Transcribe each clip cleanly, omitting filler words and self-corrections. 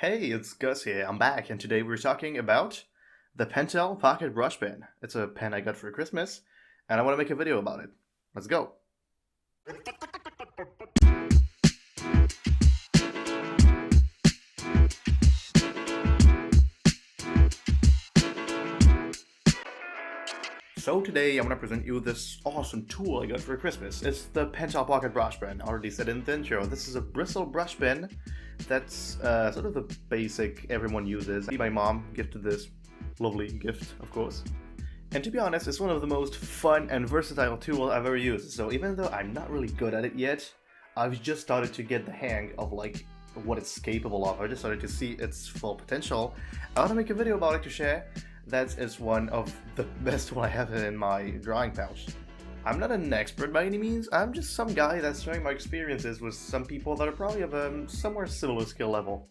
Hey, it's Gus here. I'm back, and today we're talking about the Pentel Pocket Brush Pen. It's a pen I got for Christmas, and I want to make a video about it. Let's go. So today I'm going to present you this awesome tool I got for Christmas. It's the Pentel Pocket Brush Pen. I already said in the intro. This is a bristle brush pen that's sort of the basic everyone uses. My mom gifted this lovely gift, of course. And to be honest, it's one of the most fun and versatile tools I've ever used. So even though I'm not really good at it yet, I've just started to get the hang of like what it's capable of. I just started to see its full potential. I want to make a video about it to share. That is one of the best tools I have in my drawing pouch. I'm not an expert by any means, I'm just some guy that's sharing my experiences with some people that are probably of a somewhere similar skill level.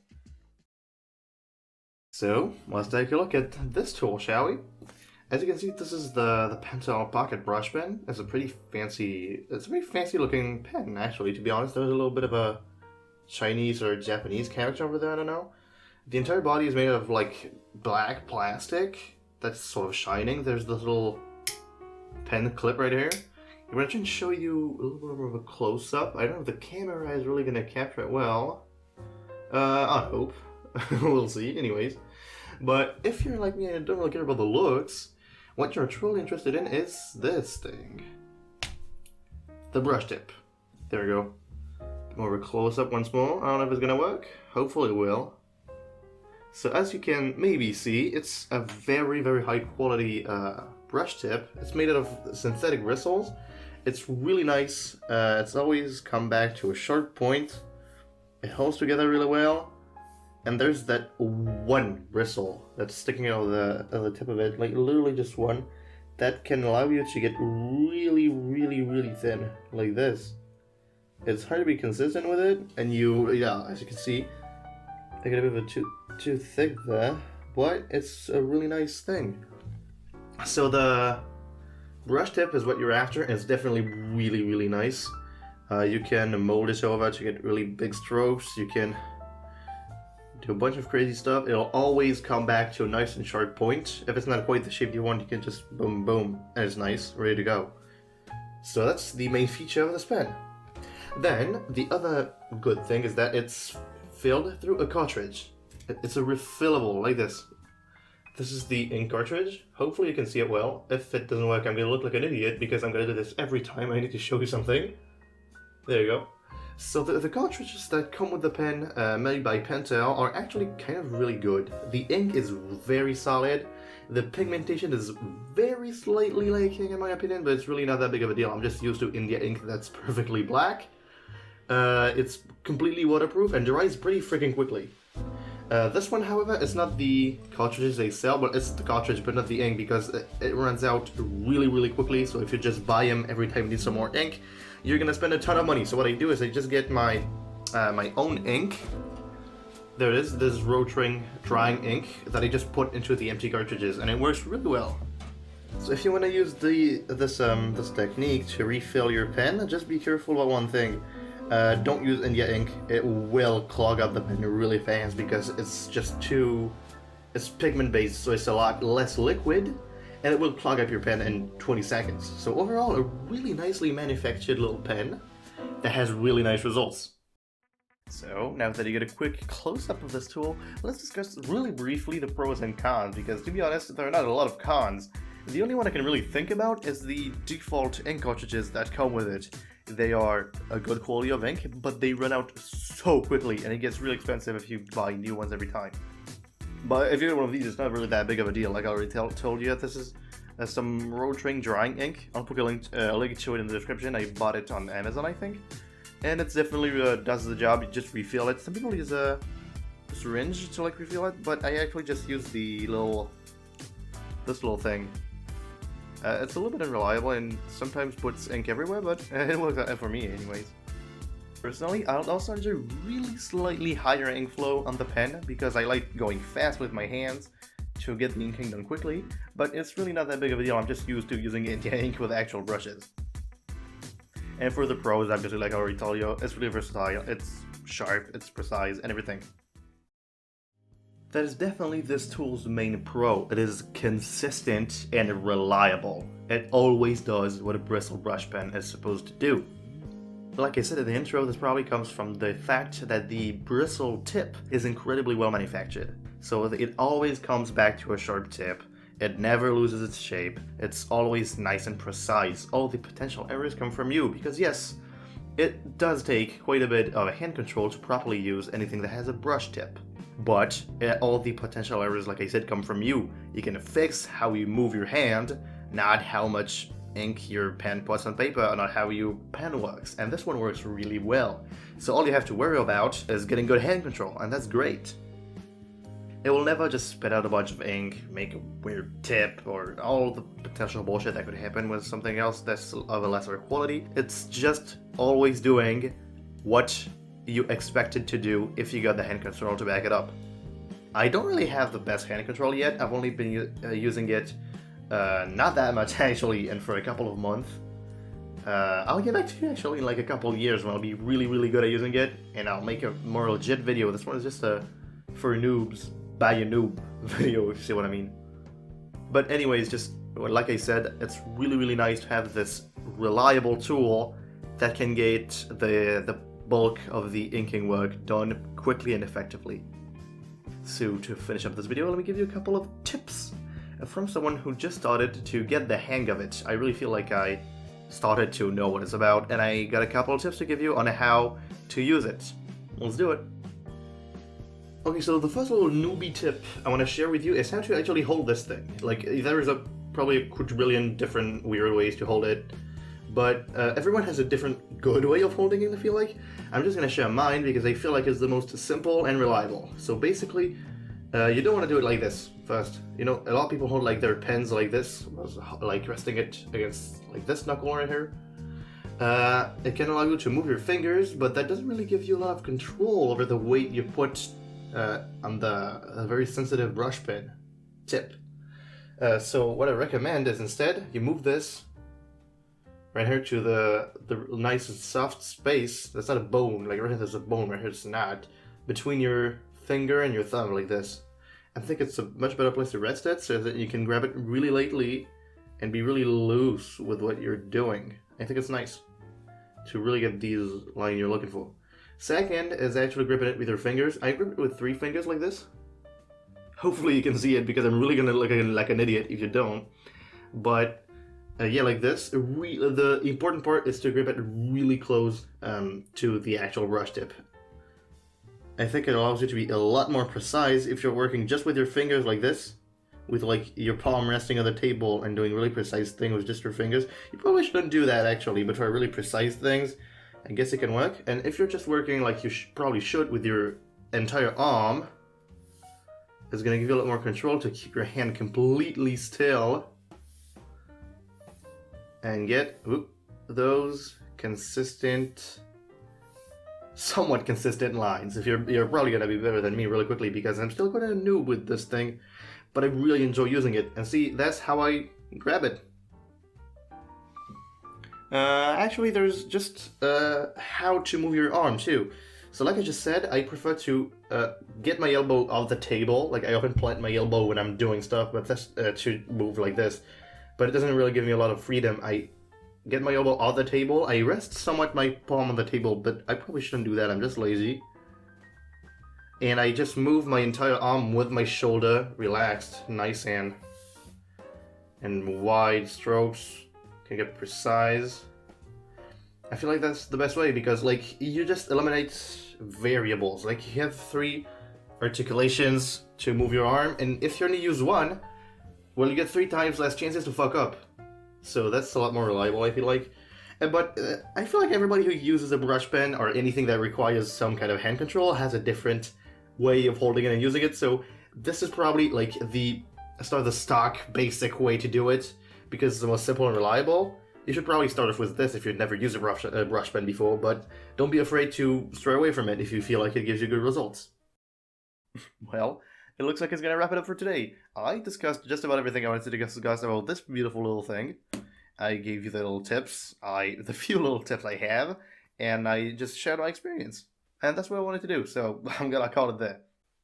So, let's take a look at this tool, shall we? As you can see, this is the Pentel Pocket Brush Pen. It's a pretty fancy looking pen, actually, to be honest. There's a little bit of a Chinese or Japanese character over there, I don't know. The entire body is made of like black plastic that's sort of shining. There's this little pen clip right here. I'm going to try and show you a little bit more of a close-up. I don't know if the camera is really going to capture it well. I hope. We'll see, anyways. But if you're like me and don't really care about the looks, what you're truly interested in is this thing. The brush tip. There we go. More of a close-up once more. I don't know if it's going to work. Hopefully it will. So as you can maybe see, it's a very high quality brush tip. It's made out of synthetic bristles. It's really nice. It's always come back to a sharp point. It holds together really well. And there's that one bristle that's sticking out of the tip of it, like literally just one, that can allow you to get really thin, like this. It's hard to be consistent with it, and yeah, as you can see, I got a bit of a too thick there, but it's a really nice thing. So the brush tip is what you're after, and it's definitely really nice. You can mold this over to get really big strokes. You can do a bunch of crazy stuff. It'll always come back to a nice and sharp point. If it's not quite the shape you want, you can just boom, and it's nice, ready to go. So that's the main feature of this pen. Then the other good thing is that it's filled through a cartridge. It's a refillable, like this. This is the ink cartridge. Hopefully you can see it well. If it doesn't work, I'm gonna look like an idiot because I'm gonna do this every time I need to show you something. There you go. So the cartridges that come with the pen made by Pentel are actually kind of really good. The ink is very solid. The pigmentation is very slightly lacking in my opinion, but it's really not that big of a deal. I'm just used to India ink that's perfectly black. It's completely waterproof and dries pretty freaking quickly. This one, however, is not the cartridges they sell, but it's the cartridge, but not the ink, because it runs out really quickly. So if you just buy them every time you need some more ink, you're gonna spend a ton of money. So what I do is I just get my my own ink. There it is. This is Rotring drying ink that I just put into the empty cartridges, and it works really well. So if you want to use this technique to refill your pen, just be careful about one thing. Don't use India ink. It will clog up the pen really fast because it's pigment based, so it's a lot less liquid, and it will clog up your pen in 20 seconds. So overall, a really nicely manufactured little pen that has really nice results. So now that you get a quick close-up of this tool, let's discuss really briefly the pros and cons, because to be honest, there are not a lot of cons. The only one I can really think about is the default ink cartridges that come with it. They are a good quality of ink, but they run out so quickly, and it gets really expensive if you buy new ones every time. But if you get one of these, it's not really that big of a deal. Like I already told you, this is some Rotring drying ink. I'll put a link to it in the description. I bought it on Amazon, I think. And it definitely does the job. You just refill it. Some people use a syringe to like refill it, but I actually just use this little thing. It's a little bit unreliable and sometimes puts ink everywhere, but it works out for me anyways. Personally, I'll also enjoy really slightly higher ink flow on the pen because I like going fast with my hands to get the inking done quickly, but it's really not that big of a deal. I'm just used to using India ink with actual brushes. And for the pros, obviously, like I already told you, it's really versatile, it's sharp, it's precise, and everything. That is definitely this tool's main pro. It is consistent and reliable. It always does what a bristle brush pen is supposed to do. Like I said in the intro, this probably comes from the fact that the bristle tip is incredibly well manufactured. So it always comes back to a sharp tip. It never loses its shape. It's always nice and precise. All the potential errors come from you because yes, it does take quite a bit of hand control to properly use anything that has a brush tip. But all the potential errors, like I said, come from you. You can fix how you move your hand, not how much ink your pen puts on paper, or not how your pen works. And this one works really well. So all you have to worry about is getting good hand control, and that's great. It will never just spit out a bunch of ink, make a weird tip, or all the potential bullshit that could happen with something else that's of a lesser quality. It's just always doing what you expect it to do if you got the hand control to back it up. I don't really have the best hand control yet. I've only been using it not that much actually, and for a couple of months. I'll get back to you actually in like a couple of years when I'll be really good at using it, and I'll make a more legit video. This one is just for noobs, by a noob video, if you see what I mean. But anyways, just like I said, it's really nice to have this reliable tool that can get the bulk of the inking work done quickly and effectively. So to finish up this video, let me give you a couple of tips from someone who just started to get the hang of it. I really feel like I started to know what it's about, and I got a couple of tips to give you on how to use it. Let's do it. Okay, so the first little newbie tip I want to share with you is how to actually hold this thing. Like, there is probably a quadrillion different weird ways to hold it, but everyone has a different good way of holding it, I feel like. I'm just going to share mine because I feel like it's the most simple and reliable. So basically, you don't want to do it like this first. You know, a lot of people hold like their pens like this, like resting it against like this knuckle right here. It can allow you to move your fingers, but that doesn't really give you a lot of control over the weight you put on the very sensitive brush pen tip. So what I recommend is instead you move this right here to the nice and soft space. That's not a bone, like right here there's a bone, right here it's not, between your finger and your thumb like this. I think it's a much better place to rest it so that you can grab it really lightly and be really loose with what you're doing. I think it's nice to really get these lines you're looking for. Second is actually gripping it with your fingers. I grip it with 3 fingers like this. Hopefully you can see it because I'm really gonna look like an idiot if you don't. But yeah, like this. The important part is to grip it really close to the actual brush tip. I think it allows you to be a lot more precise if you're working just with your fingers like this, with like your palm resting on the table and doing really precise things with just your fingers. You probably shouldn't do that actually, but for really precise things, I guess it can work. And if you're just working like you probably should with your entire arm, it's going to give you a lot more control to keep your hand completely still and get those consistent, somewhat consistent lines. If you're probably going to be better than me really quickly because I'm still quite a noob with this thing, but I really enjoy using it. And see, that's how I grab it. Actually, there's just how to move your arm too. So like I just said, I prefer to get my elbow off the table. Like I often plant my elbow when I'm doing stuff, but that's to move like this. But it doesn't really give me a lot of freedom. I get my elbow off the table. I rest somewhat my palm on the table, but I probably shouldn't do that. I'm just lazy. And I just move my entire arm with my shoulder relaxed, nice and wide strokes. Can get precise. I feel like that's the best way because like you just eliminate variables. Like you have 3 articulations to move your arm, and if you only use one, well, you get 3 times less chances to fuck up. So that's a lot more reliable, I feel like. But I feel like everybody who uses a brush pen or anything that requires some kind of hand control has a different way of holding it and using it. So this is probably like the stock basic way to do it because it's the most simple and reliable. You should probably start off with this if you've never used a brush pen before, but don't be afraid to stray away from it if you feel like it gives you good results. Well, it looks like it's going to wrap it up for today. I discussed just about everything I wanted to discuss about this beautiful little thing. I gave you the little tips, the few little tips I have, and I just shared my experience. And that's what I wanted to do, so I'm going to call it there.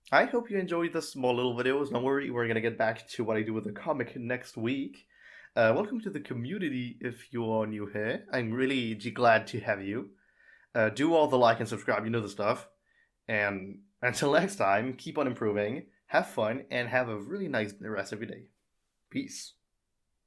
I hope you enjoyed this small little videos. Don't worry, we're gonna get back to what I do with the comic next week. Welcome to the community if you are new here. I'm really glad to have you. Do all the like and subscribe, you know the stuff. And until next time, keep on improving, have fun, and have a really nice rest of your day. Peace.